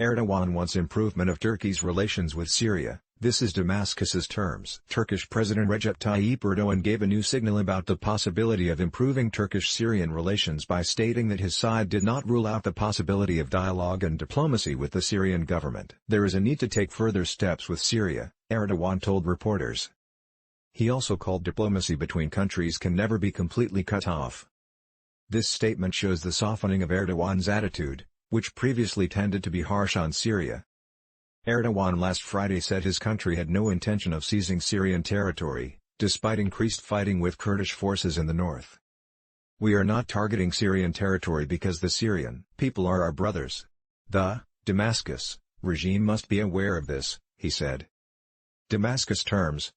Erdogan wants improvement of Turkey's relations with Syria. This is Damascus's terms. Turkish President Recep Tayyip Erdogan gave a new signal about the possibility of improving Turkish-Syrian relations by stating that his side did not rule out the possibility of dialogue and diplomacy with the Syrian government. There is a need to take further steps with Syria, Erdogan told reporters. He also called diplomacy between countries can never be completely cut off. This statement shows the softening of Erdogan's attitude, which previously tended to be harsh on Syria. Erdogan last Friday said his country had no intention of seizing Syrian territory, despite increased fighting with Kurdish forces in the north. "We are not targeting Syrian territory because the Syrian people are our brothers. The Damascus regime must be aware of this," he said. Damascus terms.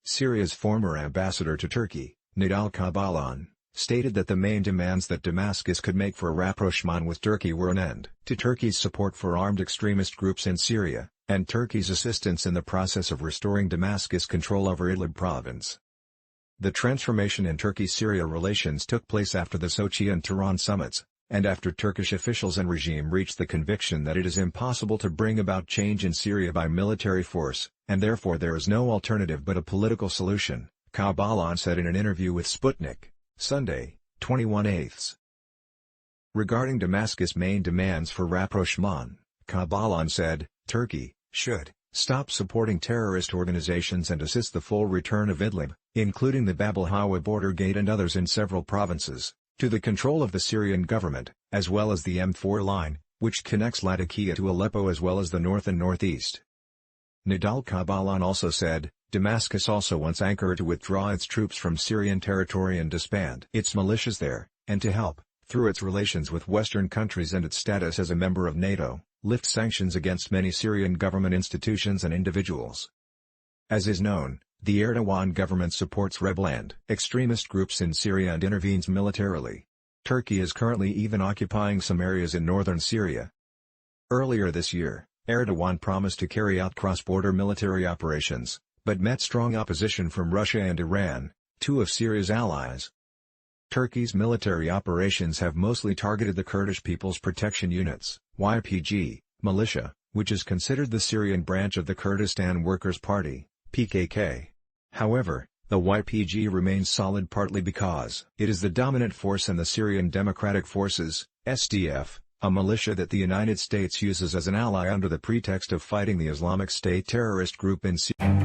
Syria's former ambassador to Turkey, Nidal Kabalan, stated that the main demands that Damascus could make for a rapprochement with Turkey were an end to Turkey's support for armed extremist groups in Syria, and Turkey's assistance in the process of restoring Damascus control over Idlib province. The transformation in Turkey-Syria relations took place after the Sochi and Tehran summits, and after Turkish officials and regime reached the conviction that it is impossible to bring about change in Syria by military force, and therefore there is no alternative but a political solution, Kabalan said in an interview with Sputnik, Sunday, 21/8. Regarding Damascus' main demands for rapprochement, Kabalan said, Turkey should stop supporting terrorist organizations and assist the full return of Idlib, including the Bab al-Hawa border gate and others in several provinces, to the control of the Syrian government, as well as the M4 line, which connects Latakia to Aleppo as well as the north and northeast. Nidal Kabalan also said, Damascus also wants Ankara to withdraw its troops from Syrian territory and disband its militias there, and to help, through its relations with Western countries and its status as a member of NATO, lift sanctions against many Syrian government institutions and individuals. As is known, the Erdogan government supports rebel and extremist groups in Syria and intervenes militarily. Turkey is currently even occupying some areas in northern Syria. Earlier this year, Erdogan promised to carry out cross-border military operations, but met strong opposition from Russia and Iran, two of Syria's allies. Turkey's military operations have mostly targeted the Kurdish People's Protection Units, YPG, militia, which is considered the Syrian branch of the Kurdistan Workers' Party, PKK. However, the YPG remains solid partly because it is the dominant force in the Syrian Democratic Forces, SDF, a militia that the United States uses as an ally under the pretext of fighting the Islamic State terrorist group in Syria.